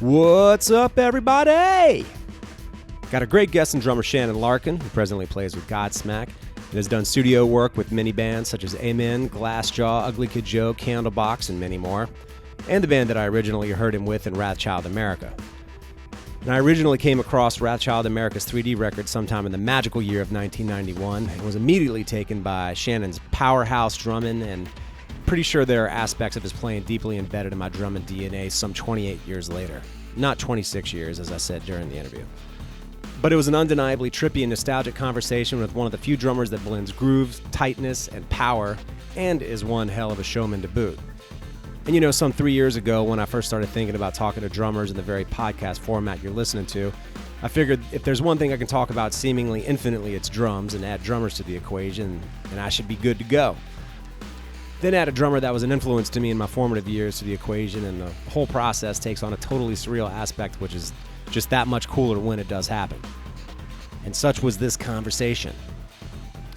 What's up, everybody? Got a great guest and drummer, Shannon Larkin, who presently plays with Godsmack and has done studio work with many bands such as Amen, Glassjaw, Ugly Kid Joe, Candlebox, and many more, and the band that I originally heard him with in Wrathchild America. And I originally came across Wrathchild America's 3D record sometime in the magical year of 1991 and was immediately taken by Shannon's powerhouse drumming, and pretty sure there are aspects of his playing deeply embedded in my drumming DNA some 28 years later. Not 26 years, as I said during the interview. But it was an undeniably trippy and nostalgic conversation with one of the few drummers that blends grooves, tightness, and power, and is one hell of a showman to boot. And you know, some 3 years ago, when I first started thinking about talking to drummers in the very podcast format you're listening to, I figured if there's one thing I can talk about seemingly infinitely, it's drums, and add drummers to the equation, and I should be good to go. Then add a drummer that was an influence to me in my formative years to the equation, and the whole process takes on a totally surreal aspect, which is just that much cooler when it does happen. And such was this conversation.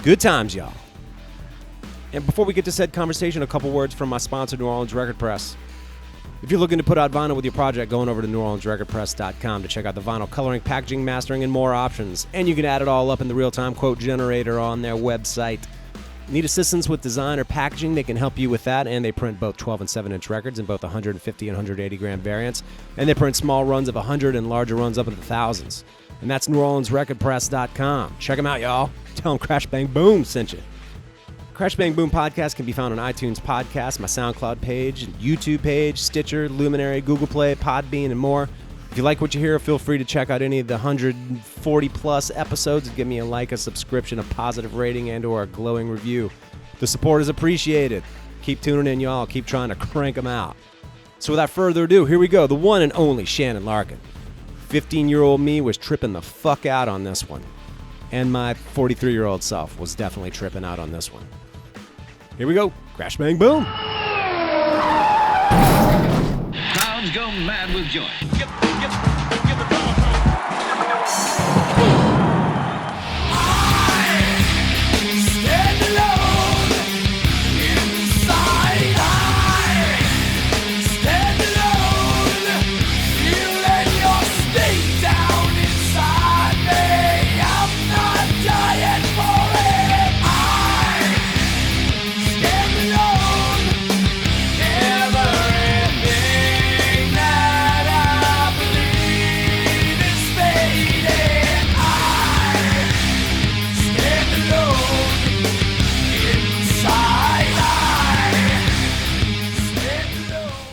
Good times, y'all. And before we get to said conversation, a couple words from my sponsor, New Orleans Record Press. If you're looking to put out vinyl with your project, go on over to NewOrleansRecordPress.com to check out the vinyl coloring, packaging, mastering, and more options. And you can add it all up in the real-time quote generator on their website. Need assistance with design or packaging? They can help you with that, and they print both 12 and 7-inch records in both 150 and 180 gram variants, and they print small runs of 100 and larger runs up into the thousands. And that's NewOrleansRecordPress.com. Check them out, y'all. Tell them Crash Bang Boom sent you. Crash Bang Boom podcast can be found on iTunes Podcast, my SoundCloud page, YouTube page, Stitcher, Luminary, Google Play, Podbean, and more. If you like what you hear, feel free to check out any of the 140-plus episodes and give me a like, a subscription, a positive rating, and or a glowing review. The support is appreciated. Keep tuning in, y'all. Keep trying to crank them out. So without further ado, here we go. The one and only Shannon Larkin. 15-year-old me was tripping the fuck out on this one. And my 43-year-old self was definitely tripping out on this one. Here we go. Crash, bang, boom. Crowds go mad with joy.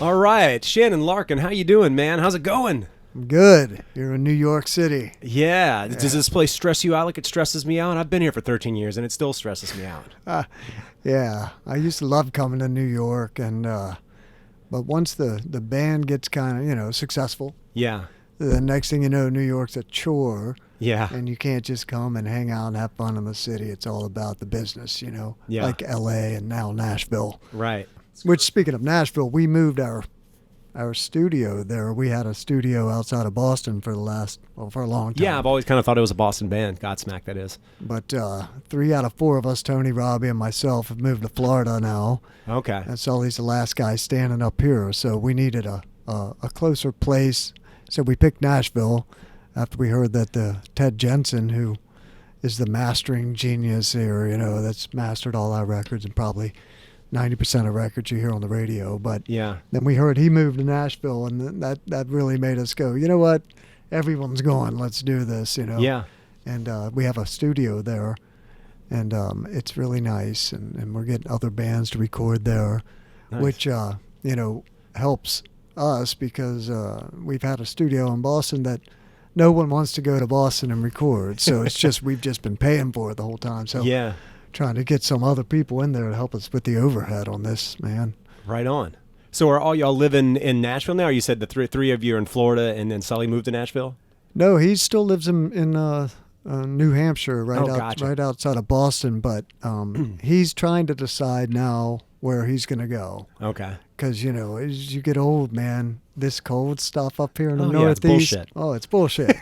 All right, Shannon Larkin, how you doing, man? How's it going? Good. You're in New York City. Yeah. Does this place stress you out like it stresses me out? I've been here for 13 years, and it still stresses me out. Yeah. I used to love coming to New York, and but once the band gets kind of, successful, yeah, the next thing you know, New York's a chore. Yeah. And you can't just come and hang out and have fun in the city. It's all about the business, Yeah. like L.A. and now Nashville. Right. Which, speaking of Nashville, we moved our studio there. We had a studio outside of Boston for a long time. Yeah, I've always kind of thought it was a Boston band, Godsmack, that is. But 3 out of 4 of us, Tony, Robbie, and myself, have moved to Florida now. Okay. And Sully's the last guy standing up here, so we needed a closer place. So we picked Nashville after we heard that Ted Jensen, who is the mastering genius here, that's mastered all our records and probably 90% of records you hear on the radio. But yeah, then we heard he moved to Nashville, and that really made us go, you know what? Everyone's going. Let's do this, Yeah. And we have a studio there, and it's really nice, and we're getting other bands to record there, Nice. which, helps us because we've had a studio in Boston that no one wants to go to Boston and record. So it's just we've just been paying for it the whole time. So Yeah. trying to get some other people in there to help us with the overhead on this, man. Right on. So are all y'all living in Nashville now? Or you said the three of you are in Florida, and then Sully moved to Nashville? No, he still lives in New Hampshire, Gotcha. right outside of Boston. But he's trying to decide now where he's going to go. Okay. Because, as you get old, man, this cold stuff up here in the Oh, yeah, it's Northeast. bullshit. Oh, it's bullshit.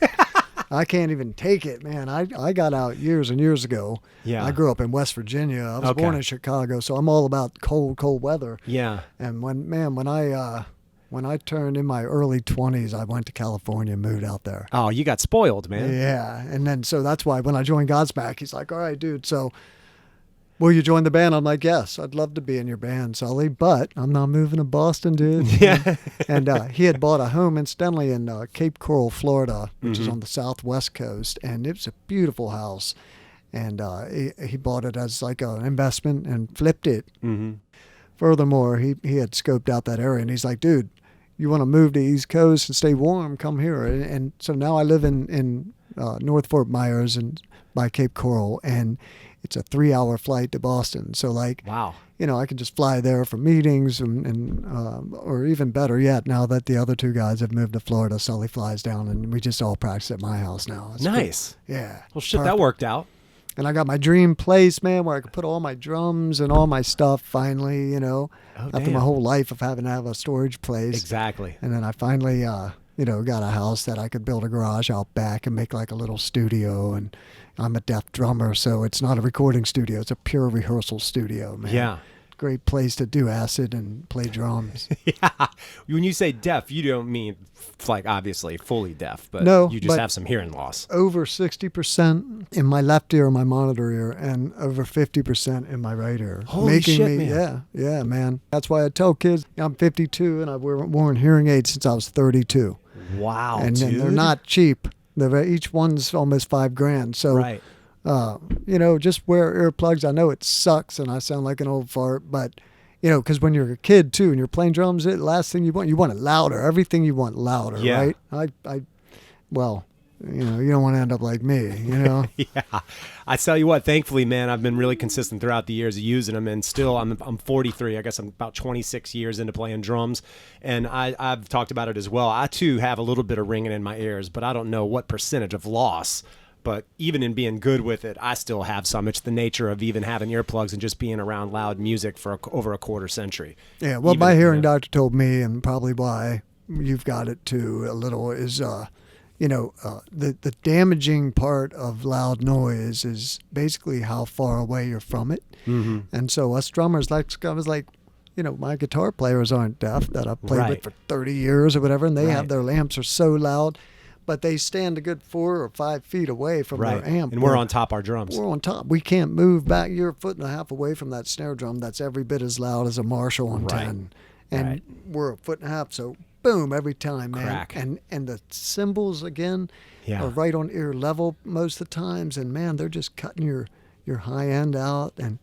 I can't even take it, man. I got out years and years ago. Yeah. I grew up in West Virginia. I was Okay. born in Chicago, so I'm all about cold weather. Yeah. And when I When I turned in my early 20s, I went to California and moved out there. Oh, you got spoiled, man. Yeah, and then so that's why when I joined Godsmack, he's like, all right, dude, so will you join the band? I'm like, yes, I'd love to be in your band, Sully, but I'm not moving to Boston, dude. Yeah. And he had bought a home, incidentally, in Cape Coral, Florida, which is on the southwest coast, and it was a beautiful house. And he bought it as like an investment and flipped it. Mm-hmm. Furthermore, he had scoped out that area, and he's like, dude, you want to move to the East Coast and stay warm, come here. And so now I live in North Fort Myers and by Cape Coral, and it's a 3-hour flight to Boston. So like, wow, I can just fly there for meetings and or even better yet, now that the other two guys have moved to Florida, Sully flies down and we just all practice at my house now. It's nice. cool. Yeah. Well, shit, Perfect. that worked out. And I got my dream place, man, where I could put all my drums and all my stuff finally, after damn. my whole life of having to have a storage place. Exactly. And then I finally, got a house that I could build a garage out back and make like a little studio. And I'm a deaf drummer, so it's not a recording studio. It's a pure rehearsal studio, man. Yeah. Great place to do acid and play drums. Yeah. When you say deaf, you don't mean like obviously fully deaf, but No, you just but have some hearing loss. Over 60% in my left ear, my monitor ear, and over 50% in my right ear. Holy shit, man. Yeah, man. That's why I tell kids I'm 52 and I've worn hearing aids since I was 32. Wow, And dude. they're not cheap. Each one's almost $5,000. So, right. Just wear earplugs. I know it sucks and I sound like an old fart, but because when you're a kid too and you're playing drums, the last thing you want it louder. Everything you want louder, Yeah. right? You don't want to end up like me, Yeah. I tell you what, thankfully, man, I've been really consistent throughout the years of using them, and still I'm 43. I guess I'm about 26 years into playing drums, and I've talked about it as well. I, too, have a little bit of ringing in my ears, but I don't know what percentage of loss. But even in being good with it, I still have some. It's the nature of even having earplugs and just being around loud music for over a quarter century. Yeah, well, my hearing doctor told me, and probably why you've got it too a little, is the damaging part of loud noise is basically how far away you're from it. Mm-hmm. And so us drummers, my guitar players aren't deaf that I've played with for 30 years or whatever, and they have their amps are so loud, but they stand a good 4 or 5 feet away from their amp. And we're on top our drums. We're on top. We can't move back. You're a foot and a half away from that snare drum that's every bit as loud as a Marshall on 10. And we're a foot and a half, so boom, every time, man. Crack. And the cymbals, again, are right on ear level most of the times, and, man, they're just cutting your high end out. And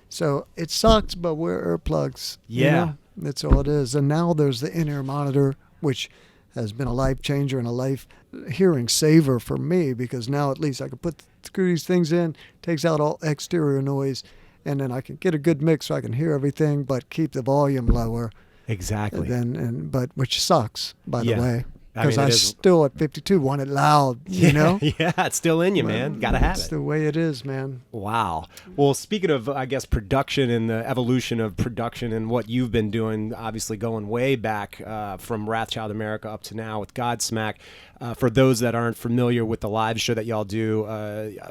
so it sucks, but we're earplugs. Yeah. That's all it is. And now there's the in-ear monitor, which has been a life changer and a life hearing saver for me, because now at least I can screw these things in, takes out all exterior noise, and then I can get a good mix so I can hear everything but keep the volume lower. Exactly. But which sucks, by the way. Because I mean, I still at 52 want it loud, Yeah, it's still in you, man. Gotta have It's it. the way it is, man. Wow. Well, speaking of, I guess, production and the evolution of production and what you've been doing, obviously going way back from Wrathchild America up to now with Godsmack. For those that aren't familiar with the live show that y'all do,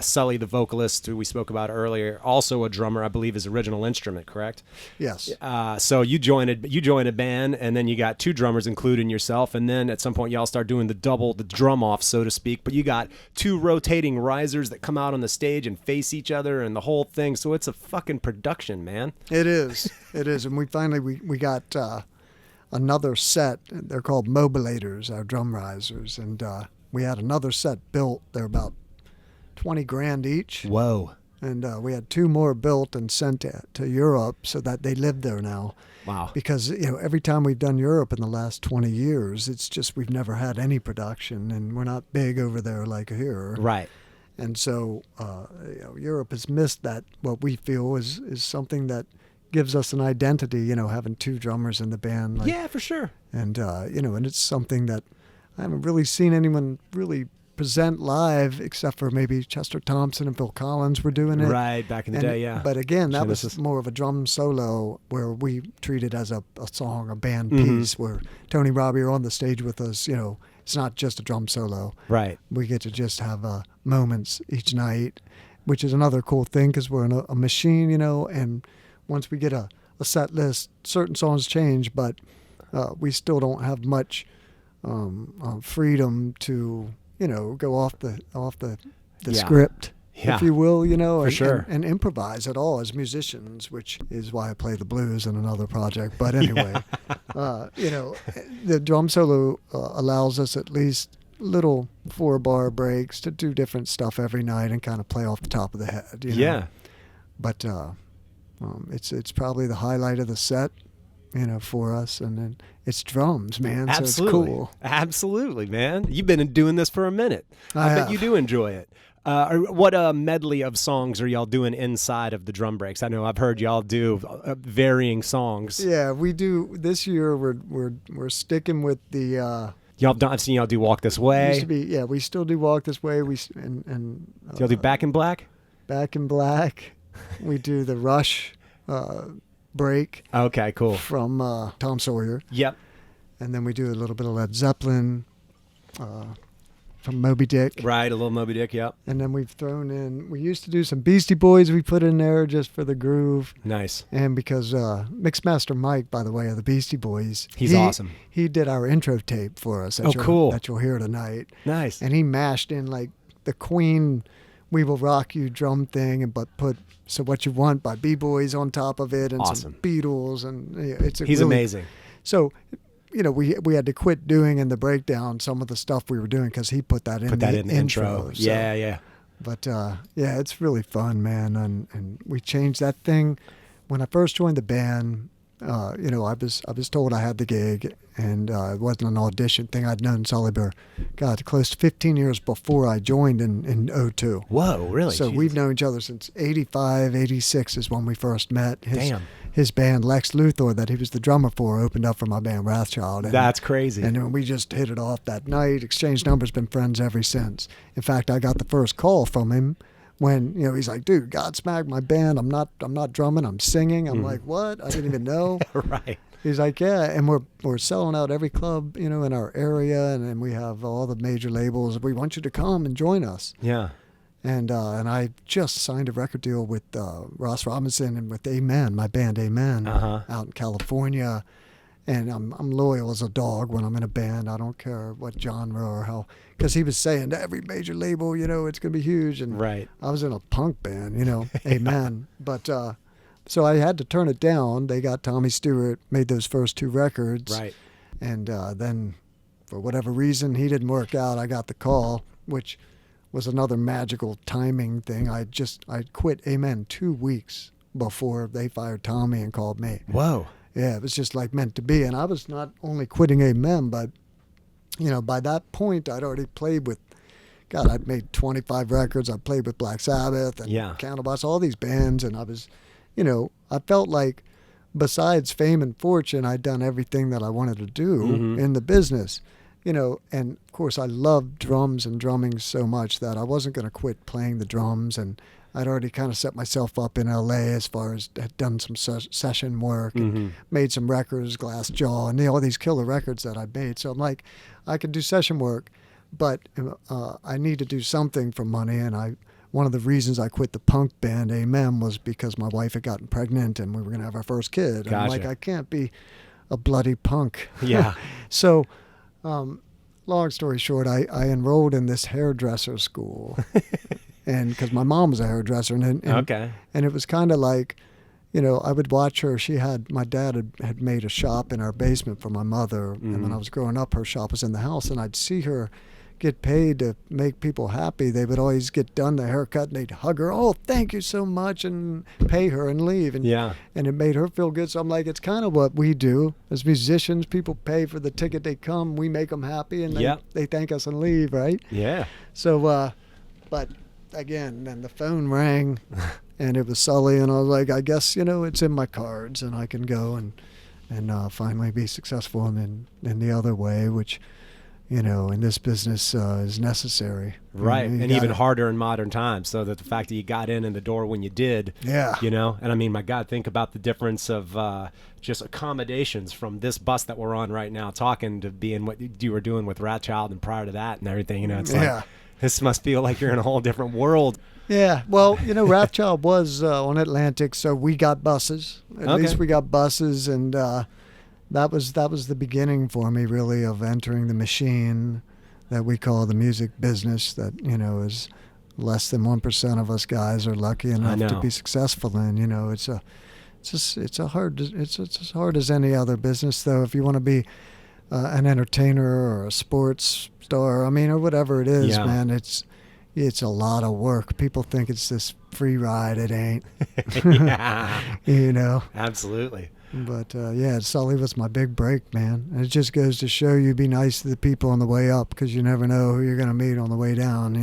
Sully, the vocalist who we spoke about earlier, also a drummer, I believe, his original instrument, correct? Yes. So you joined a band, and then you got 2 drummers, including yourself, and then at some point y'all start doing the drum off, so to speak. But you got 2 rotating risers that come out on the stage and face each other, and the whole thing. So it's a fucking production, man. It is. It is. And we finally we got another set. They're called mobilators, our drum risers, and we had another set built. They're about $20,000 each. Whoa. And we had 2 more built and sent to Europe so that they live there now. Wow. Because every time we've done Europe in the last 20 years, it's just we've never had any production, and we're not big over there like here. Right. And so Europe has missed that, what we feel is something that gives us an identity, having 2 drummers in the band. Yeah, for sure. And, and it's something that I haven't really seen anyone really present live, except for maybe Chester Thompson and Phil Collins were doing it. Right, back in the day, yeah. But again, that Genesis. was more of a drum solo where we treat it as a song, a band piece, where Tony Robbie are on the stage with us. It's not just a drum solo. Right. We get to just have moments each night, which is another cool thing because we're in a machine, and once we get a set list, certain songs change, but we still don't have much freedom to, go off the script, if you will, and improvise at all as musicians, which is why I play the blues in another project. But anyway, the drum solo allows us at least little 4-bar breaks to do different stuff every night and kind of play off the top of the head. Yeah. But it's probably the highlight of the set, for us, and then it's drums, man. Absolutely. So it's cool. Absolutely, man. You've been doing this for a minute. I bet you do enjoy it. What medley of songs are y'all doing inside of the drum breaks? I know I've heard y'all do varying songs. Yeah, we do. This year we're sticking with the. I've seen y'all do Walk This Way. Used to be, we still do Walk This Way. Do y'all do Back in Black? Back in Black. We do the Rush break. Okay, cool. From Tom Sawyer. Yep. And then we do a little bit of Led Zeppelin. From Moby Dick. Right, a little Moby Dick, yep. And then we've thrown in, we used to do some Beastie Boys we put in there just for the groove. Nice. And because Mixmaster Mike, by the way, of the Beastie Boys. He's awesome. He did our intro tape for us. Cool. That you'll hear tonight. Nice. And he mashed in like the Queen We Will Rock You drum thing, but put So What You Want by B-Boys on top of it and some Beatles. And he's amazing. So... we had to quit doing in the breakdown some of the stuff we were doing because he put that in the intro. So. Yeah. But it's really fun, man. And we changed that thing. When I first joined the band, I was told I had the gig, and it wasn't an audition thing. I'd known Sully Bear, close to 15 years before I joined in 02. Whoa, really? So Jesus. We've known each other since 85, 86 is when we first met. His band, Lex Luthor, that he was the drummer for, opened up for my band, Wrathchild. That's crazy. And we just hit it off that night, exchanged numbers, been friends ever since. In fact, I got the first call from him when, he's like, dude, Godsmack, my band, I'm not drumming, I'm singing. I'm like, what? I didn't even know. Right. He's like, yeah, and we're selling out every club, in our area, and then we have all the major labels. We want you to come and join us. Yeah. And I just signed a record deal with Ross Robinson and with Amen, my band Amen, out in California. And I'm loyal as a dog when I'm in a band. I don't care what genre or how, because he was saying to every major label, it's going to be huge. And right. I was in a punk band, Amen. But so I had to turn it down. They got Tommy Stewart, made those first 2 records. Right. And then for whatever reason, he didn't work out. I got the call, which was another magical timing thing. I quit Amen 2 weeks before they fired Tommy and called me. Whoa. Yeah, it was just like meant to be. And I was not only quitting Amen, but, by that point, I'd already played with, I'd made 25 records. I played with Black Sabbath and Candlebox, all these bands. And I was, I felt like besides fame and fortune, I'd done everything that I wanted to do in the business. And of course I loved drums and drumming so much that I wasn't going to quit playing the drums. And I'd already kind of set myself up in LA as far as had done some session work and made some records, Glassjaw, and all these killer records that I made. So I'm like, I could do session work, but I need to do something for money. And one of the reasons I quit the punk band Amen was because my wife had gotten pregnant and we were going to have our first kid. And I'm like, I can't be a bloody punk. Yeah. So long story short, I enrolled in this hairdresser school, and because my mom was a hairdresser, and it was kind of like, I would watch her. My dad had made a shop in our basement for my mother, and when I was growing up, her shop was in the house, and I'd see her get paid to make people happy. They would always get done the haircut and they'd hug her, oh, thank you so much, and pay her and leave. And it made her feel good. So I'm like, it's kind of what we do as musicians. People pay for the ticket, they come, we make them happy, and they thank us and leave, right? Yeah. So, but again, then the phone rang and it was Sully, and I was like, I guess, it's in my cards and I can go and finally be successful in the other way, which, in this business is necessary. Right, and even harder in modern times, so that the fact that you got in the door when you did, and I mean, my God, think about the difference of just accommodations from this bus that we're on right now, talking to being what you were doing with Wrathchild and prior to that and everything, it's like, this must feel like you're in a whole different world. Yeah, well, Wrathchild was on Atlantic, so we got buses. At least we got buses, and that was the beginning for me, really, of entering the machine that we call the music business, that, is less than 1% of us guys are lucky enough to be successful in. It's as hard as any other business, though. If you want to be an entertainer or a sports star, or whatever it is, man, it's a lot of work. People think it's this free ride. It ain't. Absolutely. But Sully was my big break, man. And it just goes to show you, be nice to the people on the way up, because you never know who you're going to meet on the way down.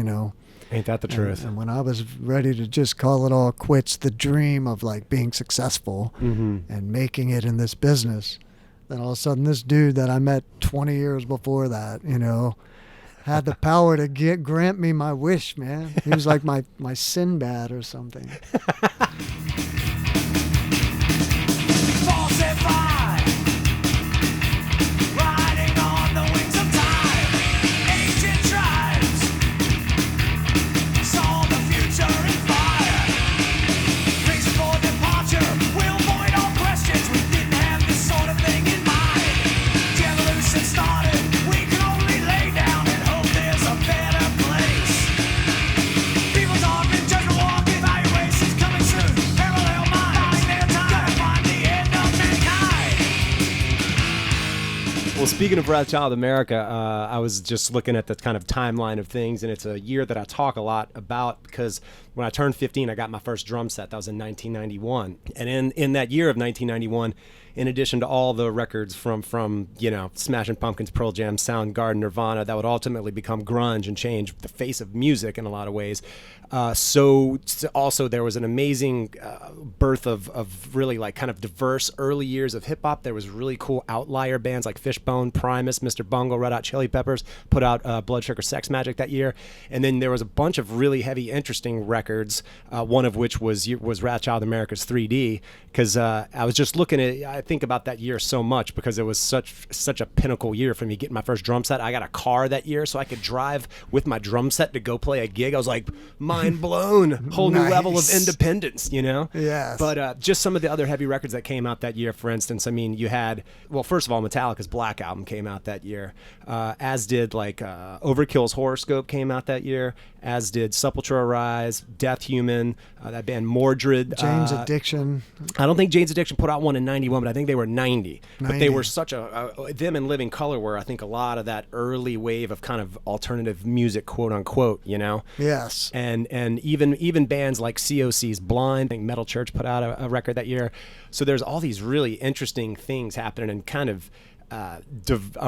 Ain't that the truth? And when I was ready to just call it all quits, the dream of like being successful and making it in this business, then all of a sudden this dude that I met 20 years before that, had the power to grant me my wish, man. He was like my Sinbad or something. Speaking of Wrathchild America, I was just looking at the kind of timeline of things, and it's a year that I talk a lot about because when I turned 15, I got my first drum set. That was in 1991. And in that year of 1991, in addition to all the records from Smashing Pumpkins, Pearl Jam, Soundgarden, Nirvana, that would ultimately become grunge and change the face of music in a lot of ways. So also there was an amazing birth of really like kind of diverse early years of hip hop. There was really cool outlier bands like Fishbone, Primus, Mr. Bungle, Red Hot Chili Peppers put out Blood Sugar Sex Magic that year. And then there was a bunch of really heavy, interesting records, one of which was Wrathchild America's 3D, because I was just looking at, I think about that year so much because it was such a pinnacle year for me getting my first drum set. I got a car that year so I could drive with my drum set to go play a gig. I was like, mind blown, whole new level of independence, Yes. But just some of the other heavy records that came out that year, for instance, you had, well, first of all, Metallica's Black Album came out that year, as did like Overkill's Horoscope came out that year, as did Sepultura Rise, Death Human, that band Mordred. Jane's Addiction. I don't think Jane's Addiction put out one in 91, but I think they were 90. But they were such them and Living Colour were, I think, a lot of that early wave of kind of alternative music, quote unquote, Yes. And even bands like COC's Blind, I think Metal Church put out a record that year. So there's all these really interesting things happening and kind of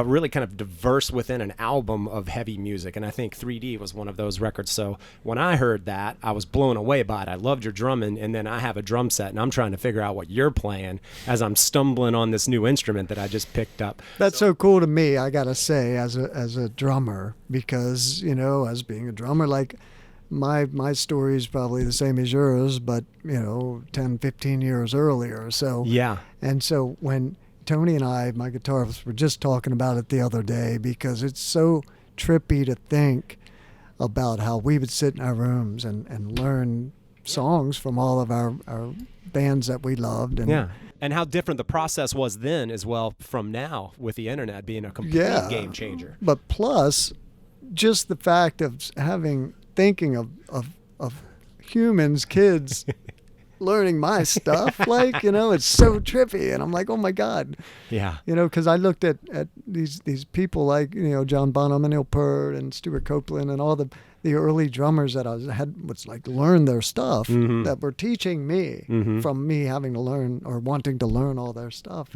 really kind of diverse within an album of heavy music, and I think 3D was one of those records. So when I heard that, I was blown away by it. I loved your drumming, and then I have a drum set, and I'm trying to figure out what you're playing as I'm stumbling on this new instrument that I just picked up. That's so cool to me, I gotta say, as a drummer, because as being a drummer, like my story is probably the same as yours, but 10, 15 years earlier. So yeah, and so when Tony and I, my guitarist, were just talking about it the other day, because it's so trippy to think about how we would sit in our rooms and learn songs from all of our bands that we loved. And how different the process was then as well from now, with the internet being a complete game changer. But plus, just the fact of thinking of humans, kids, learning my stuff, it's so trippy, and I'm like, oh my God, because I looked at these people like John Bonham and Neil Peart and Stuart Copeland and all the early drummers that I had was like learn their stuff, that were teaching me from me having to learn or wanting to learn all their stuff.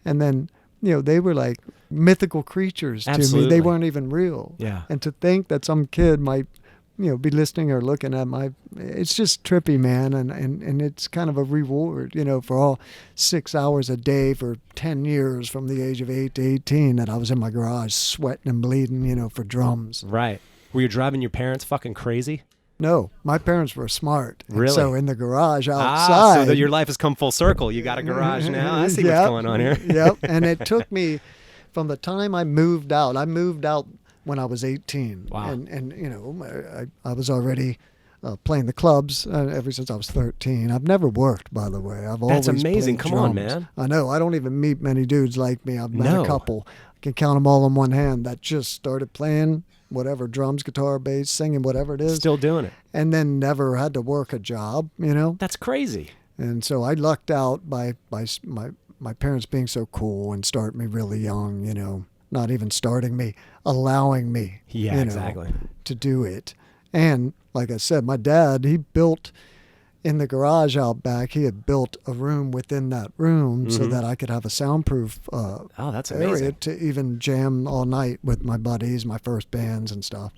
And then they were like mythical creatures to me. They weren't even real. And to think that some kid might be listening or looking at it's just trippy, man. And it's kind of a reward, for all 6 hours a day for 10 years from the age of 8 to 18 that I was in my garage sweating and bleeding, for drums. Right. Were you driving your parents fucking crazy? No, my parents were smart. Really? So in the garage outside. So that your life has come full circle. You got a garage now. I see what's going on here. Yep. And it took me from the time I moved out when I was 18. Wow. And I was already playing the clubs ever since I was 13. I've never worked, by the way. I've That's always amazing. played Come on, drums. man. I know. I don't even meet many dudes like me. I've met No. a couple. I can count them all on one hand that just started playing whatever, drums, guitar, bass, singing, whatever it is. Still doing it. And then never had to work a job, you know? That's crazy. And so I lucked out by my parents being so cool and starting me really young, you know, not even starting me, allowing me, Yeah, you know, exactly. to do it. And like I said, my dad, he built in the garage out back, he had built a room within that room so that I could have a soundproof Oh, that's area amazing. to even jam all night with my buddies, my first bands and stuff.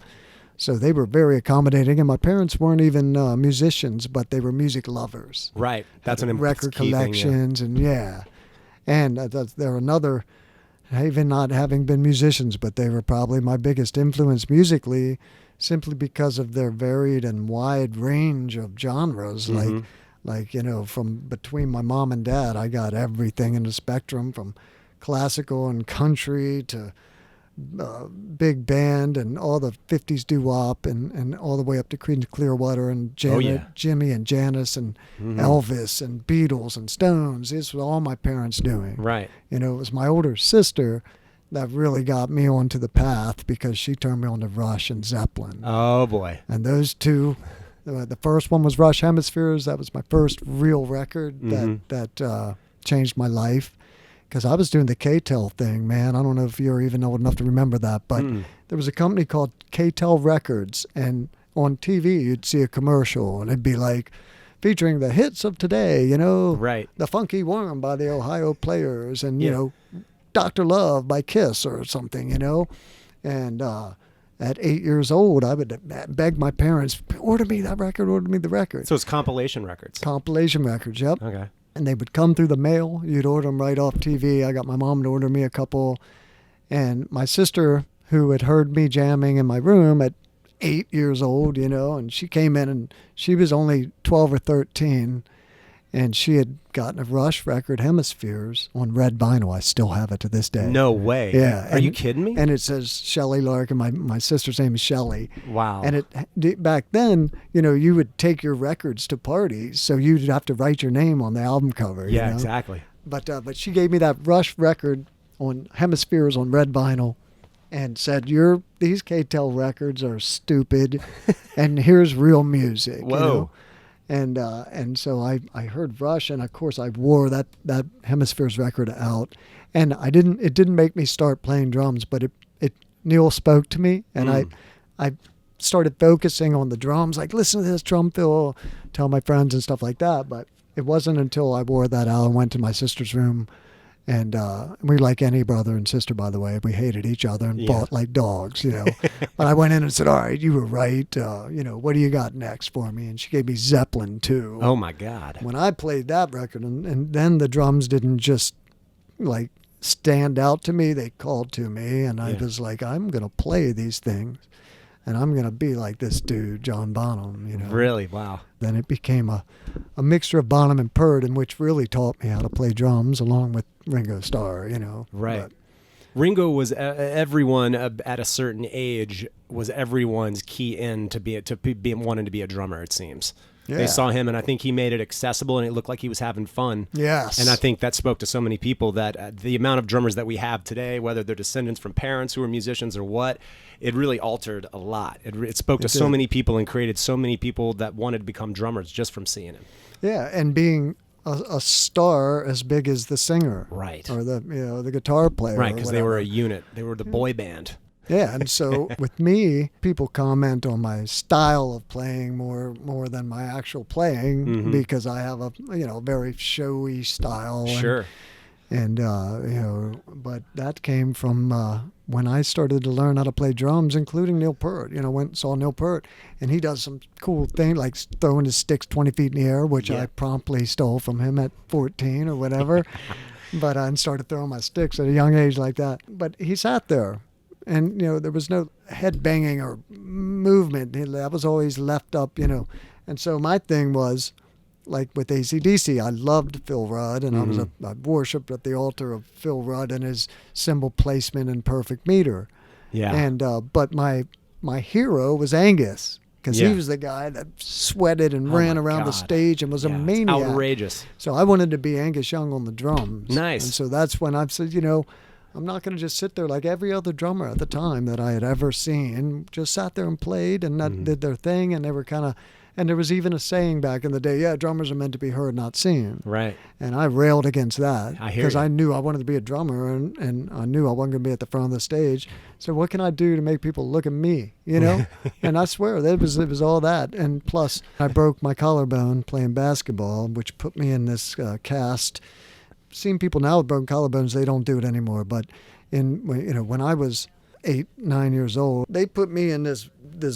So they were very accommodating, and my parents weren't even musicians, but they were music lovers. Right. That's an record key thing, yeah. collections, and and they're another. Even not having been musicians, but they were probably my biggest influence musically, simply because of their varied and wide range of genres. Like you know, from between my mom and dad, I got everything in the spectrum, from classical and country to big band and all the 50s doo-wop and all the way up to Creedence Clearwater and Jimmy and Janis and Elvis and Beatles and Stones. This was all my parents doing. Right. You know, it was my older sister that really got me onto the path because she turned me on to Rush and Zeppelin. Oh, boy. And those two, the first one was Rush Hemispheres. That was my first real record that changed my life. Because I was doing the K-tel thing, man. I don't know if you're even old enough to remember that, but there was a company called K-tel Records, and on TV you'd see a commercial, and it'd be like featuring the hits of today, you know, Right. The Funky Worm by the Ohio Players, and you Yeah. know, Dr. Love by Kiss or something, you know. And at 8 years old, I would beg my parents, order me that record, order me the record. So it's compilation records. Compilation records, yep. Okay. And they would come through the mail. You'd order them right off TV. I got my mom to order me a couple. And my sister, who had heard me jamming in my room at 8 years old, you know, and she came in and she was only 12 or 13. And she had gotten a Rush record, Hemispheres, on red vinyl. I still have it to this day. No way. Yeah. Are you kidding me? And it says Shelly Larkin. My sister's name is Shelly. Wow. And back then, you know, you would take your records to parties, so you'd have to write your name on the album cover. Yeah, you know? exactly. But she gave me that Rush record on Hemispheres on red vinyl, and said, these K-tel records are stupid, and here's real music. Whoa. You know? And so I heard Rush, and of course I wore that Hemispheres record out, and it didn't make me start playing drums, but Neil spoke to me, and I started focusing on the drums, like, listen to this drum fill, tell my friends and stuff like that. But it wasn't until I wore that out and went to my sister's room, and we, like any brother and sister, by the way, we hated each other and fought like dogs, you know. But I went in and said, all right, you were right. You know, what do you got next for me? And she gave me Zeppelin, too. Oh, my God. When I played that record, and then the drums didn't just, like, stand out to me. They called to me, and I was like, I'm going to play these things, and I'm going to be like this dude, John Bonham, you know. Really? Wow. Then it became a mixture of Bonham and Purdon, which really taught me how to play drums, along with Ringo Starr, you know. Right. But Ringo was everyone at a certain age was everyone's key in to be wanting to be a drummer. It seems they saw him, and I think he made it accessible, and it looked like he was having fun. Yes. And I think that spoke to so many people that the amount of drummers that we have today, whether they're descendants from parents who are musicians or what, it really altered a lot. It spoke to so many people and created so many people that wanted to become drummers just from seeing him. Yeah, and being a star as big as the singer, Right, or the guitar player, right, because they were a unit. They were the boy band. Yeah, and so with me, people comment on my style of playing more than my actual playing, because I have a very showy style. Sure. And but that came from when I started to learn how to play drums, including Neil Peart. You know, went and saw Neil Peart, and he does some cool thing like throwing his sticks 20 feet in the air, which I promptly stole from him at 14 or whatever. But I started throwing my sticks at a young age like that. But he sat there, and there was no head banging or movement. That was always left up, And so my thing was, like with AC/DC, I loved Phil Rudd, and I worshipped at the altar of Phil Rudd and his cymbal placement and perfect meter. Yeah. And but my hero was Angus, because Yeah. he was the guy that sweated and Oh, ran my around the God. stage and was a Yeah, it's maniac. outrageous. So I wanted to be Angus Young on the drums. Nice. And so that's when I said, I'm not going to just sit there like every other drummer at the time that I had ever seen. Just sat there and played and that did their thing, and they were kind of. And there was even a saying back in the day, yeah, drummers are meant to be heard, not seen. Right. And I railed against that I hear because you. I knew I wanted to be a drummer, and I knew I wasn't going to be at the front of the stage. So what can I do to make people look at me, And I swear, it was all that. And plus, I broke my collarbone playing basketball, which put me in this cast. Seeing people now with broken collarbones, they don't do it anymore. But when I was 8, 9 years old, they put me in this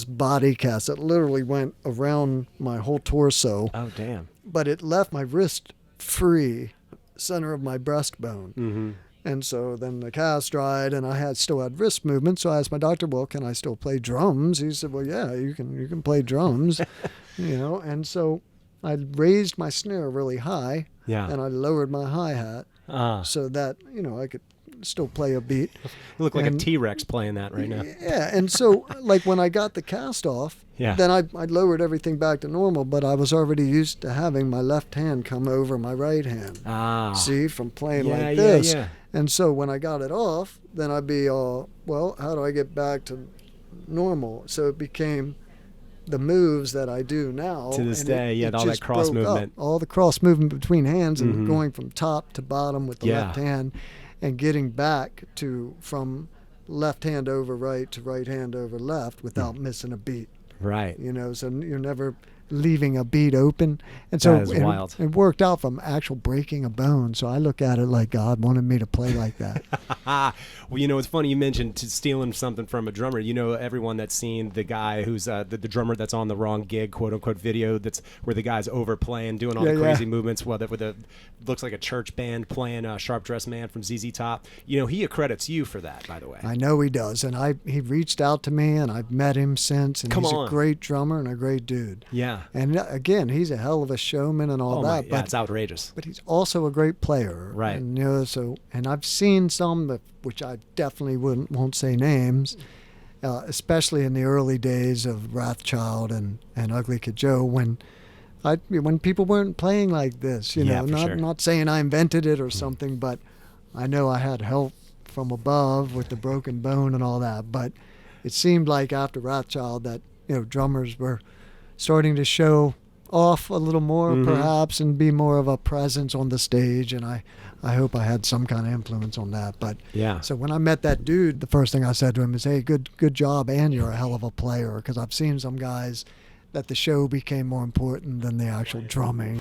body cast that literally went around my whole torso, Oh, damn. but it left my wrist free, center of my breastbone. Mm-hmm. And so then the cast dried, and I still had wrist movement. So I asked my doctor, "Well, can I still play drums?" He said, "Well, yeah, you can play drums," And so I raised my snare really high, Yeah. and I lowered my hi-hat so that I could still play a beat. You look like a And- T-Rex playing that right now. Yeah, and so like when I got the cast off, Yeah. then I lowered everything back to normal, but I was already used to having my left hand come over my right hand. Ah. See, from playing Yeah, like yeah, this. yeah. And so when I got it off, then I'd be all, well, how do I get back to normal? So it became the moves that I do now. To this and day, yeah, all that just cross broke up. movement. All the cross movement between hands and Mhm. going from top to bottom with the Yeah. left hand and getting back from left hand over right to right hand over left without missing a beat. Right. So you're never leaving a beat open. And so That is wild. it worked out from actual breaking a bone. So I look at it like God wanted me to play like that. Well, it's funny you mentioned stealing something from a drummer. Everyone that's seen the guy who's the drummer that's on the wrong gig, quote unquote, video that's where the guy's overplaying, doing all the Yeah, crazy yeah. movements. Well, with a looks like a church band playing Sharp Dressed Man from ZZ Top. He accredits you for that, by the way. I know he does. And he reached out to me, and I've met him since. And Come he's on. a great drummer and a great dude. Yeah. And again, he's a hell of a showman and all Oh my, that. yeah, it's outrageous. But he's also a great player. Right. And, and I've seen some, which I definitely won't say names, especially in the early days of Wrathchild and Ugly Kid Joe, when people weren't playing like this. Yeah, for sure. Not saying I invented it or something, but I know I had help from above with the broken bone and all that. But it seemed like after Wrathchild that drummers were starting to show off a little more, perhaps, and be more of a presence on the stage. And I hope I had some kind of influence on that. But Yeah. so when I met that dude, the first thing I said to him is, "Hey, good job, and you're a hell of a player." Because I've seen some guys that the show became more important than the actual drumming.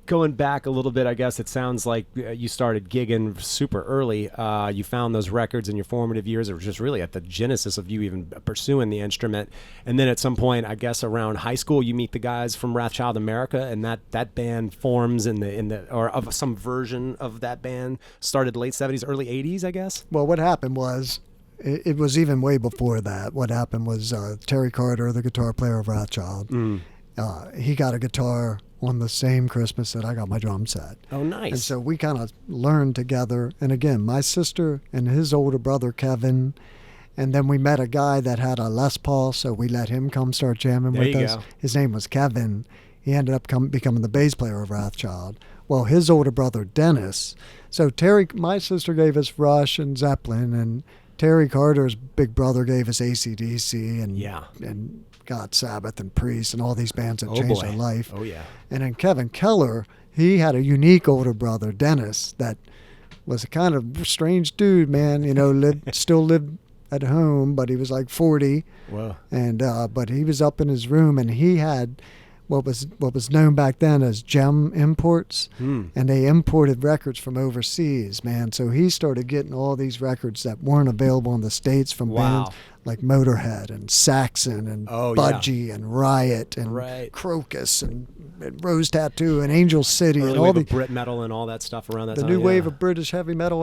Going back a little bit, I guess it sounds like you started gigging super early. You found those records in your formative years. It was just really at the genesis of you even pursuing the instrument. And then at some point, I guess around high school, you meet the guys from Wrathchild America, and that band forms or of some version of that band started late 70s, early 80s, I guess. Well, what happened was, it was even way before that. What happened was Terry Carter, the guitar player of Wrathchild, he got a guitar on the same Christmas that I got my drum set. Oh, nice. And so we kind of learned together. And again, my sister and his older brother, Kevin, and then we met a guy that had a Les Paul, so we let him come start jamming There with you us. go. His name was Kevin. He ended up becoming the bass player of Wrathchild. Well, his older brother, Dennis. So my sister gave us Rush and Zeppelin, and Terry Carter's big brother gave us AC/DC and God Sabbath and Priest and all these bands that changed their life. Oh, yeah. And then Kevin Keller, he had a unique older brother, Dennis, that was a kind of strange dude, man. Still lived at home, but he was like 40. Whoa. And but he was up in his room, and he had what was known back then as gem imports, and they imported records from overseas, man. So he started getting all these records that weren't available in the States from Wow. bands like Motorhead and Saxon and Budgie and Riot and Crocus and Rose Tattoo and Angel City Early and all wave the of Brit metal and all that stuff around that the time. new wave of British heavy metal,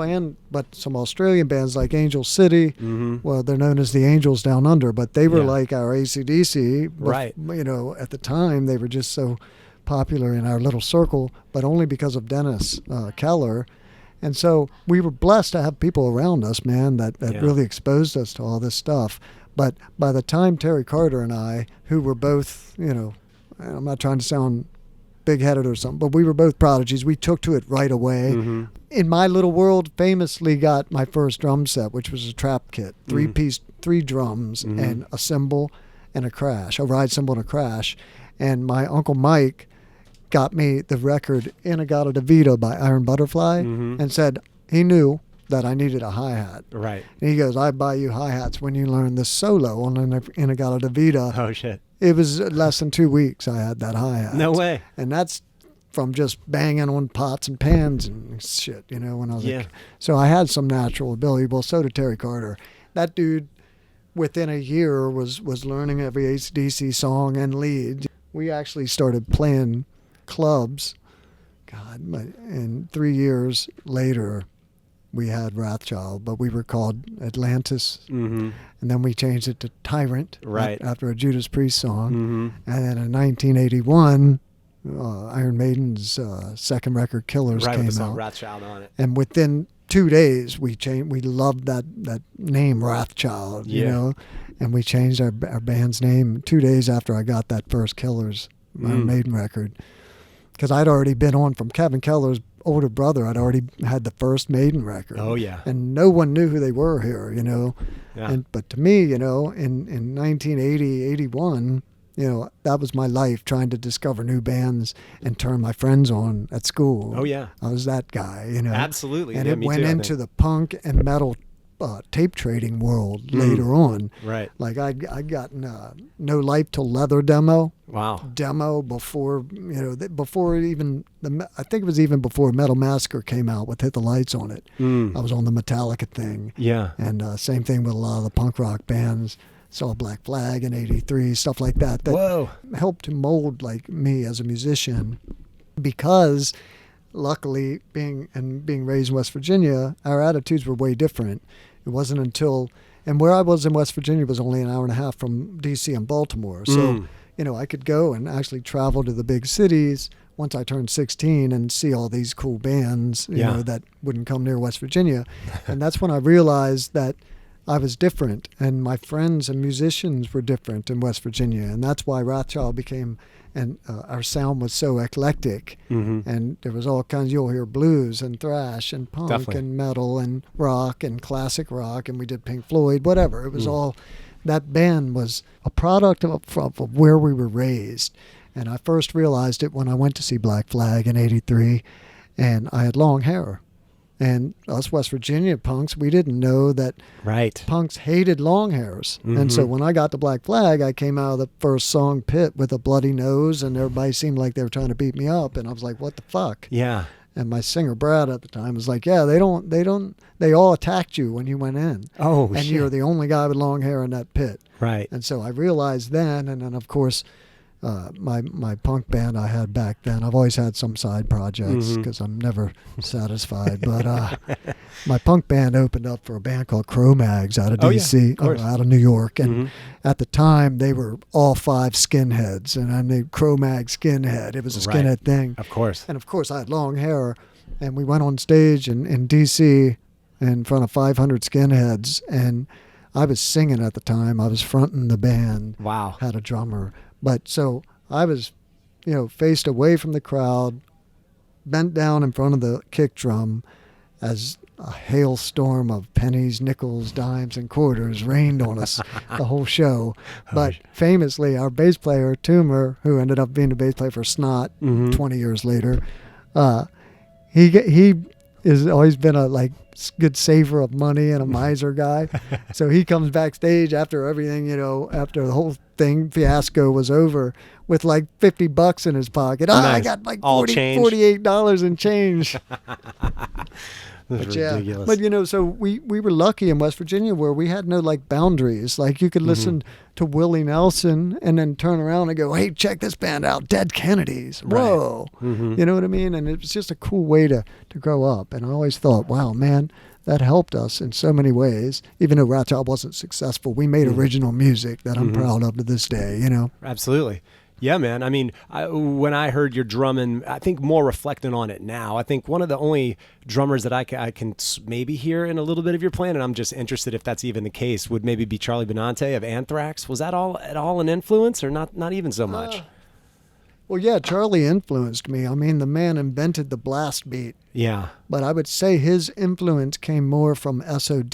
but some Australian bands like Angel City. Well, they're known as the Angels Down Under, but they were like our AC/DC. Right. You know, at the time they were just so popular in our little circle, but only because of Dennis Keller. And so we were blessed to have people around us, man, that really exposed us to all this stuff. But by the time Terry Carter and I, who were both, you know, I'm not trying to sound big-headed or something, but we were both prodigies. We took to it right away. In my little world, famously got my first drum set, which was a trap kit, 3-piece, 3 drums and a cymbal and a crash, a ride cymbal and a crash. And my Uncle Mike got me the record Inagata DeVita by Iron Butterfly and said he knew that I needed a hi-hat. Right. And he goes, I buy you hi-hats when you learn this solo on Inagata DeVita. Oh, shit. It was less than 2 weeks I had that hi-hat. No way. And that's from just banging on pots and pans and shit, you know, when I was like. So I had some natural ability. Well, so did Terry Carter. That dude, within a year, was learning every AC/DC song and lead. We actually started playing clubs, and 3 years later we had Wrathchild, but we were called Atlantis, and then we changed it to Tyrant after a Judas Priest song, and then in 1981 Iron Maiden's second record Killers came with the song out, Wrathchild on it, and within 2 days we loved that name Wrathchild, you know, and we changed our band's name 2 days after I got that first Killers Iron Maiden record. Because I'd already been on from Kevin Keller's older brother. I'd already had the first Maiden record. Oh, yeah. And no one knew who they were here, you know. Yeah. But to me, you know, in 1980, 81, you know, that was my life, trying to discover new bands and turn my friends on at school. Oh, yeah. I was that guy, you know. Absolutely. And yeah, it me went too, into the punk and metal tape trading world later on. Right. Like I'd gotten No Life Till Leather demo. Wow. Demo before, you know, before even I think it was even before Metal Massacre came out with Hit the Lights on it. I was on the Metallica thing. Yeah. And same thing with a lot of the punk rock bands. Saw Black Flag in '83, stuff like that. That helped to mold like me as a musician, because luckily being raised in West Virginia, our attitudes were way different. It wasn't until, and where I was in West Virginia was only an hour and a half from DC and Baltimore. So, you know, I could go and actually travel to the big cities once I turned 16 and see all these cool bands, you know, that wouldn't come near West Virginia. And that's when I realized that I was different, and my friends and musicians were different in West Virginia. And that's why Rothschild became, and our sound was so eclectic, and there was all kinds. You'll hear blues and thrash and punk and metal and rock and classic rock, and we did Pink Floyd, whatever. It was all, that band was a product of where we were raised. And I first realized it when I went to see Black Flag in '83, and I had long hair. And us West Virginia punks, we didn't know that punks hated long hairs. And so when I got to Black Flag, I came out of the first song pit with a bloody nose, and everybody seemed like they were trying to beat me up. And I was like, what the fuck? Yeah. And my singer Brad at the time was like, yeah, they all attacked you when you went in. Oh, and shit. you're the only guy with long hair in that pit. Right. And so I realized then, and then of course, my punk band I had back then, I've always had some side projects because I'm never satisfied, but my punk band opened up for a band called Cro-Mags out of DC, out of New York, and at the time they were all 5 skinheads, and I made Cro-Mag skinhead. It was a skinhead thing. Of course. And of course I had long hair, and we went on stage in DC in front of 500 skinheads, and I was singing at the time. I was fronting the band. Wow. Had a drummer. But so I was, you know, faced away from the crowd, bent down in front of the kick drum as a hailstorm of pennies, nickels, dimes, and quarters rained on us the whole show. But famously, our bass player, Toomer, who ended up being the bass player for Snot 20 years later, he has always been a good saver of money and a miser guy. So he comes backstage after everything, you know, after the whole fiasco was over, with like $50 in his pocket. Nice. I got like All change. $48 in change. That's But ridiculous. but you know, so we were lucky in West Virginia where we had no like boundaries. Like you could listen to Willie Nelson and then turn around and go, "Hey, check this band out, Dead Kennedys." Whoa, you know what I mean? And it was just a cool way to grow up. And I always thought, wow, man, that helped us in so many ways. Even though Wrathchild wasn't successful, we made original music that I'm proud of to this day. You know? Absolutely. Yeah, man. I mean, when I heard your drumming, I think more reflecting on it now, I think one of the only drummers that I can maybe hear in a little bit of your playing, and I'm just interested if that's even the case, would maybe be Charlie Benante of Anthrax. Was that at all an influence, or not even so much? Well, yeah, Charlie influenced me. I mean, the man invented the blast beat. Yeah. But I would say his influence came more from SOD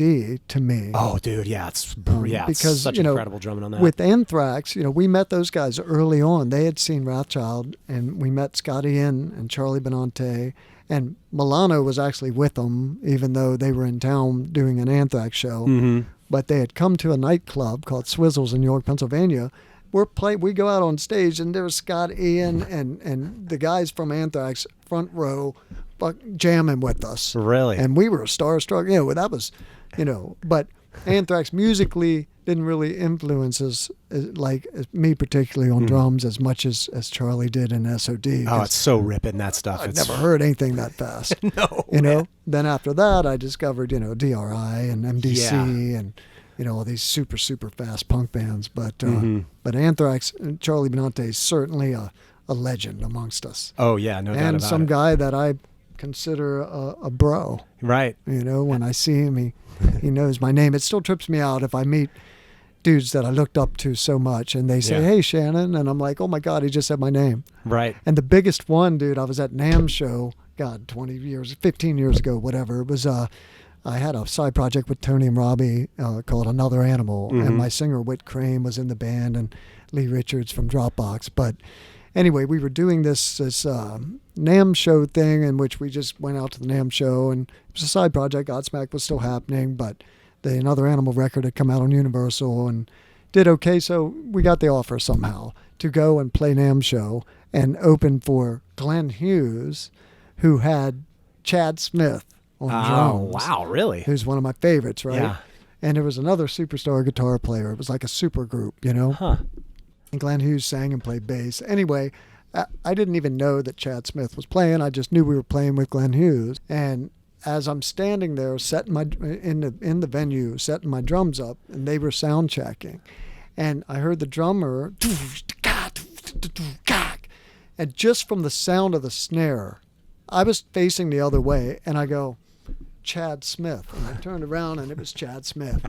to me. Oh, dude, yeah, it's because such incredible drumming on that. With Anthrax, you know, we met those guys early on. They had seen Wrathchild, and we met Scotty Ian and Charlie Benante, and Milano was actually with them, even though they were in town doing an Anthrax show. But they had come to a nightclub called Swizzles in York, Pennsylvania. We go out on stage, and there was Scott Ian and the guys from Anthrax front row jamming with us. Really? And we were starstruck. You know, that was, you know, but Anthrax musically didn't really influence us, like me particularly on drums, as much as Charlie did in SOD. Oh, it's so ripping, that stuff. I've never heard anything that fast. No. You know? Then after that, I discovered, you know, DRI and MDC and, you know, all these super, super fast punk bands. But Anthrax, Charlie Benante is certainly a legend amongst us. Oh, yeah, no doubt about it. And some guy that I consider a bro. Right. You know, when I see him, he knows my name. It still trips me out if I meet dudes that I looked up to so much and they say, "Hey, Shannon," and I'm like, "Oh my God, he just said my name." Right. And the biggest one, dude, I was at NAMM show, 15 years ago, whatever. It was, I had a side project with Tony and Robbie called Another Animal, and my singer Whit Crane was in the band, and Lee Richards from Dropbox. But anyway, we were doing this NAMM show thing in which we just went out to the NAMM show, and it was a side project. Godsmack was still happening, but the Another Animal record had come out on Universal and did okay, so we got the offer somehow to go and play NAMM show and open for Glenn Hughes, who had Chad Smith on drums. Oh, wow, really? Who's one of my favorites, right? Yeah. And there was another superstar guitar player. It was like a super group, you know? Huh. And Glenn Hughes sang and played bass. Anyway, I didn't even know that Chad Smith was playing. I just knew we were playing with Glenn Hughes. And as I'm standing there setting in the venue, setting my drums up, and they were sound checking, and I heard the drummer, and just from the sound of the snare, I was facing the other way, and I go, "Chad Smith," and I turned around, and it was Chad Smith.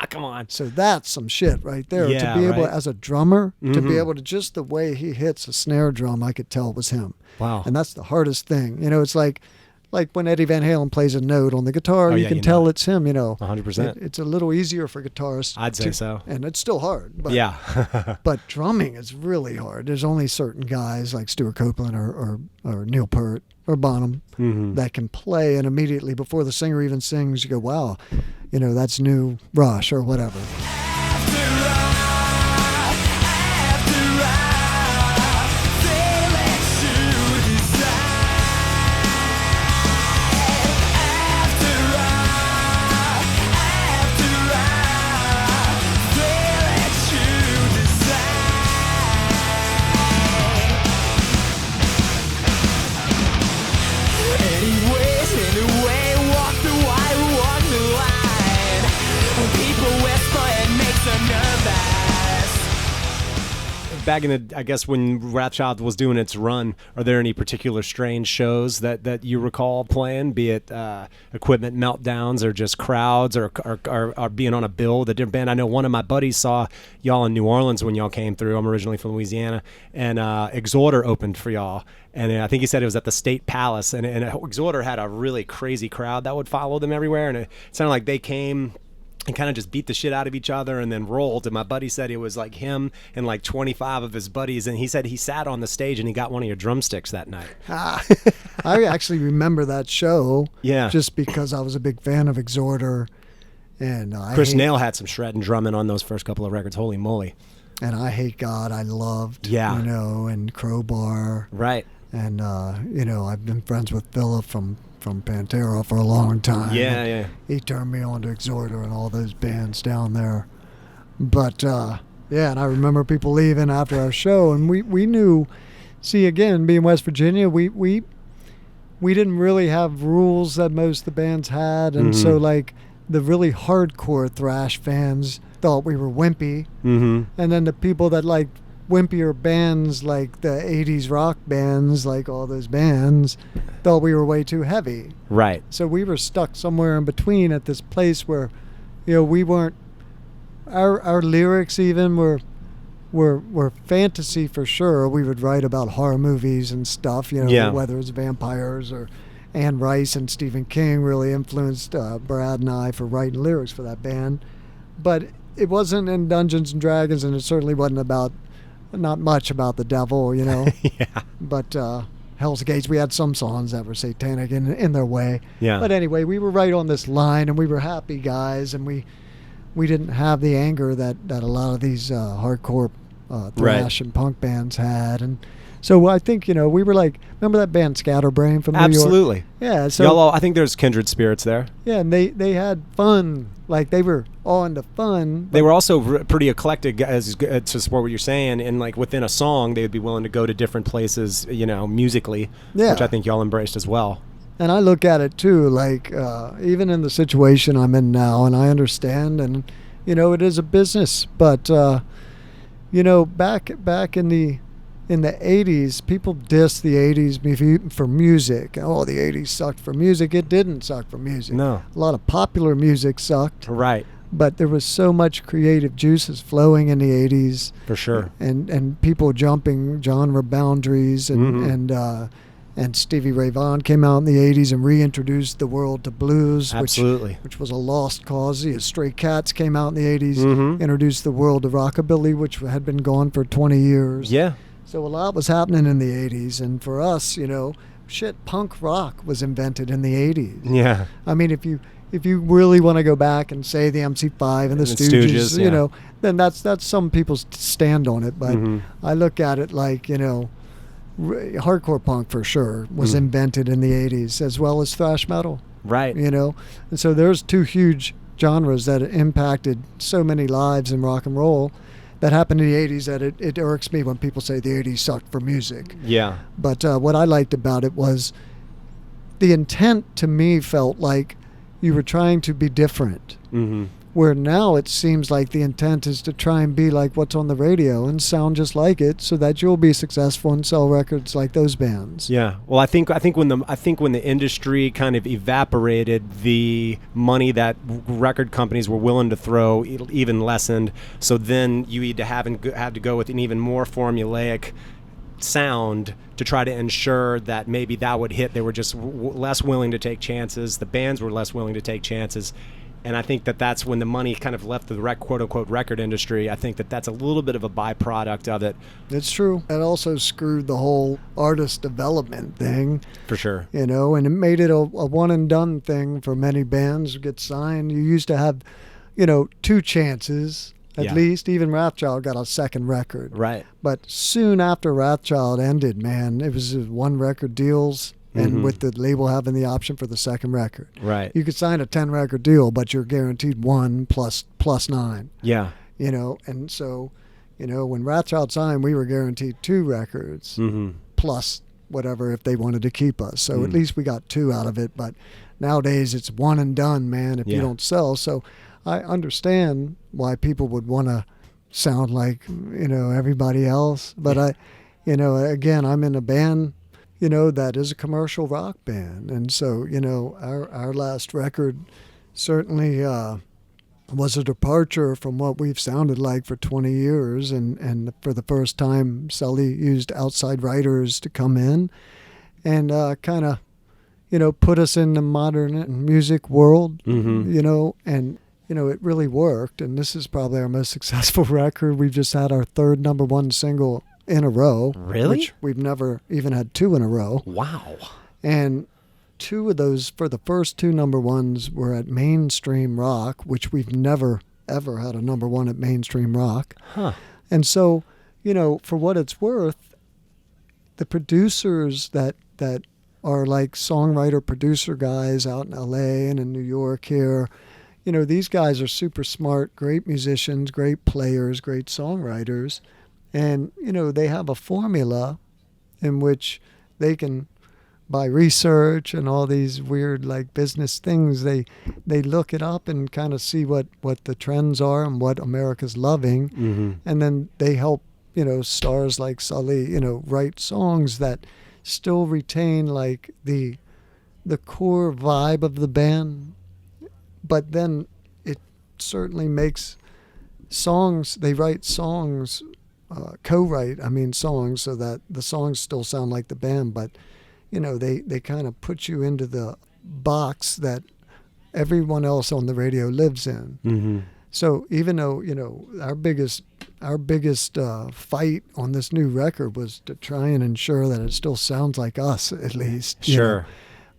Come on. So that's some shit right there. Yeah, to be able, right. as a drummer, to be able to, just the way he hits a snare drum, I could tell it was him. Wow. And that's the hardest thing. You know, it's like when Eddie Van Halen plays a note on the guitar, Oh, you yeah, can you tell know. it's him, you know. 100%. It's a little easier for guitarists. I'd say so. And it's still hard. But, Yeah. but drumming is really hard. There's only certain guys like Stuart Copeland or Neil Peart or Bonham that can play, and immediately before the singer even sings, you go, "Wow, you know, that's new Rush," or whatever. Back in the, I guess when Wrathchild was doing its run, are there any particular strange shows that you recall playing, be it equipment meltdowns or just crowds or being on a bill with a different band? I know one of my buddies saw y'all in New Orleans when y'all came through. I'm originally from Louisiana, and Exhorder opened for y'all. And I think he said it was at the State Palace, and Exhorder had a really crazy crowd that would follow them everywhere, and it sounded like they came and kind of just beat the shit out of each other and then rolled. And my buddy said it was like him and like 25 of his buddies, and he said he sat on the stage and he got one of your drumsticks that night. I actually remember that show. Yeah. Just because I was a big fan of Exhorder, and Chris Nail had some shredding drumming on those first couple of records. Holy moly! And I Hate God, I loved. Yeah. You know, and Crowbar. Right. And you know, I've been friends with Philip from from Pantera for a long time. Yeah. He turned me on to Exhorter and all those bands down there. But, yeah, and I remember people leaving after our show, and we knew, see, again, being West Virginia, we didn't really have rules that most of the bands had, and so, like, the really hardcore thrash fans thought we were wimpy, and then the people that liked wimpier bands, like the 80s rock bands, like all those bands, thought we were way too heavy. Right. So we were stuck somewhere in between at this place where, we weren't, our lyrics even were fantasy for sure. We would write about horror movies and stuff, whether it's vampires or Anne Rice and Stephen King really influenced Brad and I for writing lyrics for that band. But it wasn't in Dungeons and Dragons, and it certainly wasn't not much about the devil, Yeah. But Hell's Gates, we had some songs that were satanic in their way. Yeah. But anyway, we were right on this line, and we were happy guys, and we didn't have the anger that a lot of these hardcore thrash and punk bands had. And so I think, we were like, remember that band Scatterbrain from New York? Absolutely. Yeah. So y'all all, I think there's kindred spirits there. Yeah, and they had fun. Like, they were all into fun. They were also pretty eclectic to support what you're saying, and like within a song, they would be willing to go to different places, musically, which I think y'all embraced as well. And I look at it too, like even in the situation I'm in now, and I understand, and it is a business, but back in the 80s, people dissed the 80s for music. Oh, the 80s sucked for music. It didn't suck for music. No. A lot of popular music sucked. Right. But there was so much creative juices flowing in the 80s. For sure. And people jumping genre boundaries, and Stevie Ray Vaughan came out in the 80s and reintroduced the world to blues. Absolutely. Which was a lost cause. The Stray Cats came out in the 80s, introduced the world to rockabilly, which had been gone for 20 years. Yeah. So a lot was happening in the 80s, and for us, punk rock was invented in the 80s. Yeah. I mean, if you really want to go back and say the MC5 and the Stooges, then that's some people's stand on it. But I look at it like, hardcore punk for sure was invented in the 80s, as well as thrash metal. Right. And so there's two huge genres that impacted so many lives in rock and roll that happened in the 80s that it irks me when people say the 80s sucked for music. Yeah. But what I liked about it was the intent to me felt like you were trying to be different. Where now it seems like the intent is to try and be like what's on the radio and sound just like it, so that you'll be successful and sell records like those bands. Yeah. Well, I think when the industry kind of evaporated, the money that record companies were willing to throw even lessened. So then you had to go with an even more formulaic sound to try to ensure that maybe that would hit. They were just less willing to take chances. The bands were less willing to take chances. And I think that's when the money kind of left the quote-unquote record industry. I think that's a little bit of a byproduct of it. It's true. It also screwed the whole artist development thing. For sure. And it made it a one-and-done thing for many bands to get signed. You used to have, 2 chances, at least. Even Wrathchild got a second record. Right. But soon after Wrathchild ended, man, it was 1-record deals. And with the label having the option for the second record. Right. You could sign a 10-record deal, but you're guaranteed 1 plus 9. Yeah. And so, when Wrathchild signed, we were guaranteed 2 records plus whatever if they wanted to keep us. So at least we got 2 out of it. But nowadays it's one and done, man, if you don't sell. So I understand why people would want to sound like, everybody else. But again, I'm in a band, that is a commercial rock band. And so, our last record certainly was a departure from what we've sounded like for 20 years. And for the first time, Sully used outside writers to come in and kind of, put us in the modern music world, and, it really worked. And this is probably our most successful record. We've just had our 3rd #1 single in a row. Really? Which we've never even had 2 in a row. Wow. And 2 of those, for the first 2 #1s, were at mainstream rock, which we've never, ever had a #1 at mainstream rock. Huh. And so, for what it's worth, the producers that are like songwriter producer guys out in LA and in New York here. You know, these guys are super smart, great musicians, great players, great songwriters. And, you know, they have a formula in which they can, by research and all these weird like business things, they look it up and kind of see what the trends are and what America's loving. Mm-hmm. And then they help, you know, stars like Sully, you know, write songs that still retain like the core vibe of the band. But then it certainly makes songs, they write songs, co-write, songs so that the songs still sound like the band, but, you know, they kind of put you into the box that everyone else on the radio lives in. Mm-hmm. So even though, you know, our biggest fight on this new record was to try and ensure that it still sounds like us, at least. Sure. Know,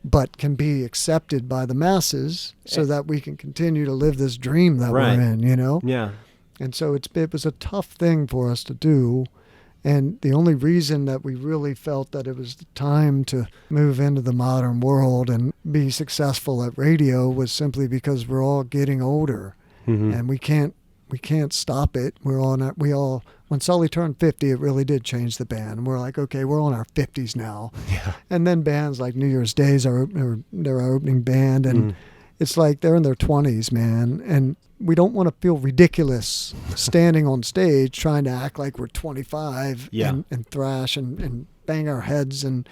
but can be accepted by the masses so that we can continue to live this dream that Right. we're in, you know? Yeah. And so it was a tough thing for us to do. And the only reason that we really felt that it was the time to move into the modern world and be successful at radio was simply because we're all getting older. Mm-hmm. And we can't stop it. When Sully turned 50, it really did change the band. And we're like, okay, we're on our 50s now. Yeah. And then bands like New Year's Days are their opening band, and it's like they're in their 20s, man. And we don't want to feel ridiculous standing on stage trying to act like we're 25 and thrash and bang our heads. And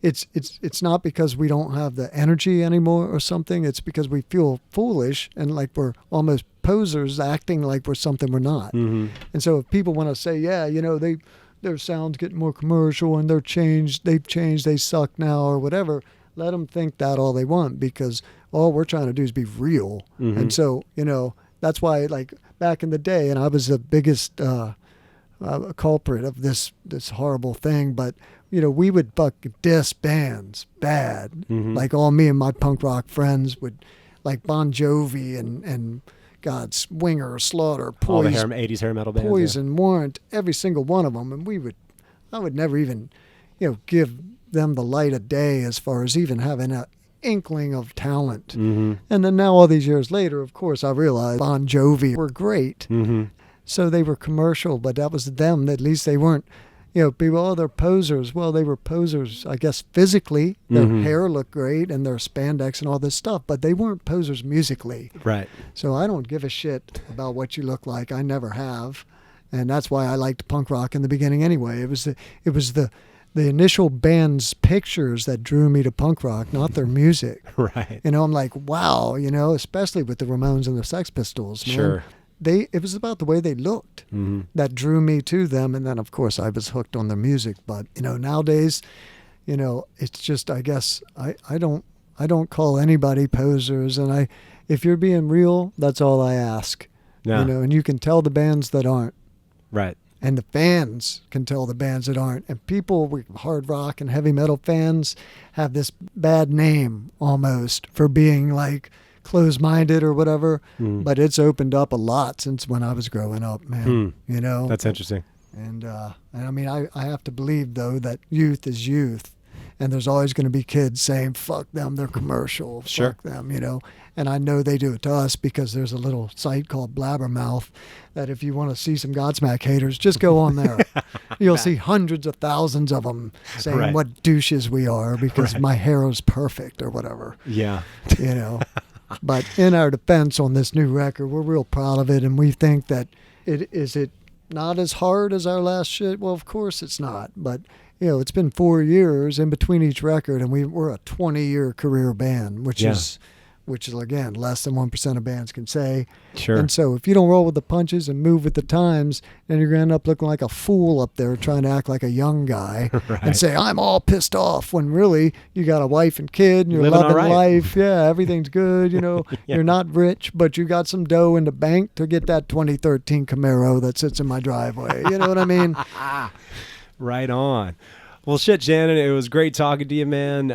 it's not because we don't have the energy anymore or something. It's because we feel foolish and like we're almost posers acting like we're something we're not. Mm-hmm. And so if people want to say, yeah, you know, their sound's getting more commercial and they've changed, they suck now or whatever, let them think that all they want, because all we're trying to do is be real. Mm-hmm. And so, you know, that's why, like, back in the day, and I was the biggest culprit of this horrible thing, but, you know, we would diss bands bad. Mm-hmm. Like all me and my punk rock friends would, like Bon Jovi and God, Swinger, Slaughter, Poison, all the 80s hair metal bands. Poison, Warrant, every single one of them. And I would never even, you know, give them the light of day as far as even having an inkling of talent. Mm-hmm. And then now all these years later, of course, I realized Bon Jovi were great. Mm-hmm. So they were commercial, but that was them. At least they weren't, you know, people, oh, they're posers. Well, they were posers, I guess, physically. Their hair looked great and their spandex and all this stuff, but they weren't posers musically. Right. So I don't give a shit about what you look like. I never have. And that's why I liked punk rock in the beginning anyway. It was the initial band's pictures that drew me to punk rock, not their music. Right. You know, I'm like, wow, you know, especially with the Ramones and the Sex Pistols, man. Sure. It was about the way they looked that drew me to them. And then, of course, I was hooked on their music. But, you know, nowadays, you know, it's just, I guess, I don't call anybody posers. And if you're being real, that's all I ask. Yeah. You know, and you can tell the bands that aren't. Right. And the fans can tell the bands that aren't. And people, hard rock and heavy metal fans, have this bad name almost for being like closed-minded or whatever. But it's opened up a lot since when I was growing up, man. You know? That's interesting. And I mean, I have to believe, though, that youth is youth. And there's always going to be kids saying, fuck them, they're commercial, Sure. fuck them, you know. And I know they do it to us because there's a little site called Blabbermouth that if you want to see some Godsmack haters, just go on there. You'll see hundreds of thousands of them saying Right. what douches we are because my hair is perfect or whatever, Yeah. you know. But in our defense on this new record, we're real proud of it, and we think that it not as hard as our last shit? Well, of course it's not, but you know, it's been 4 years in between each record, and we're a 20-year career band, which is again less than 1% of bands can say. Sure. And so if you don't roll with the punches and move with the times, then you're going to end up looking like a fool up there trying to act like a young guy Right. and say, I'm all pissed off, when really you got a wife and kid and you're Living all loving right. life. Yeah, everything's good. You know, Yeah. You're not rich, but you got some dough in the bank to get that 2013 Camaro that sits in my driveway. You know what I mean? Right on. Well, shit, Shannon, it was great talking to you, man.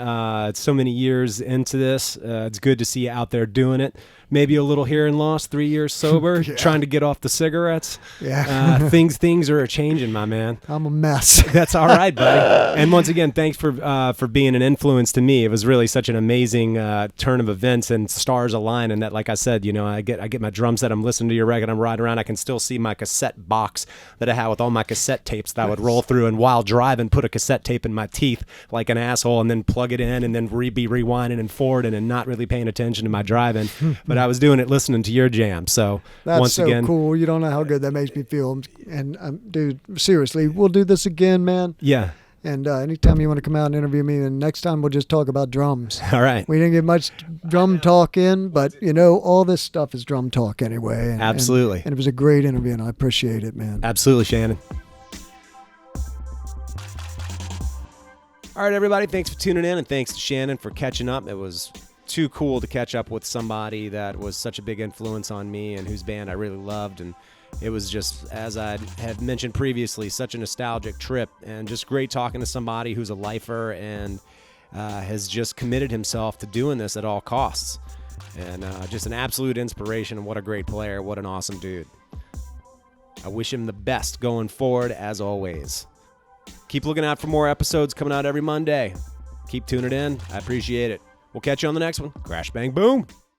It's so many years into this. It's good to see you out there doing it. maybe a little hearing loss, 3 years sober, Yeah. trying to get off the cigarettes. Yeah. Things are changing, my man. I'm a mess. That's all right, buddy. And once again, thanks for being an influence to me. It was really such an amazing turn of events and stars align. And that, like I said, I get my drum set. I'm listening to your record. I'm riding around. I can still see my cassette box that I had with all my cassette tapes that I would roll through, and while driving, put a cassette tape in my teeth like an asshole, and then plug it in, and then be rewinding and forwarding, and not really paying attention to my driving. But I was doing it listening to your jam. So That's once so again, cool. You don't know how good that makes me feel. And dude, seriously, we'll do this again, man. yeah. And anytime you want to come out and interview me, and next time we'll just talk about drums. All right. We didn't get much drum talk in, but all this stuff is drum talk anyway. Absolutely. And it was a great interview, and I appreciate it, man. Absolutely, Shannon. All right, everybody, thanks for tuning in, and thanks to Shannon for catching up. It was too cool to catch up with somebody that was such a big influence on me and whose band I really loved. And it was just, as I had mentioned previously, such a nostalgic trip, and just great talking to somebody who's a lifer and has just committed himself to doing this at all costs. And just an absolute inspiration, and what a great player, what an awesome dude. I wish him the best going forward, as always. Keep looking out for more episodes coming out every Monday. Keep tuning in. I appreciate it. We'll catch you on the next one. Crash, bang, boom.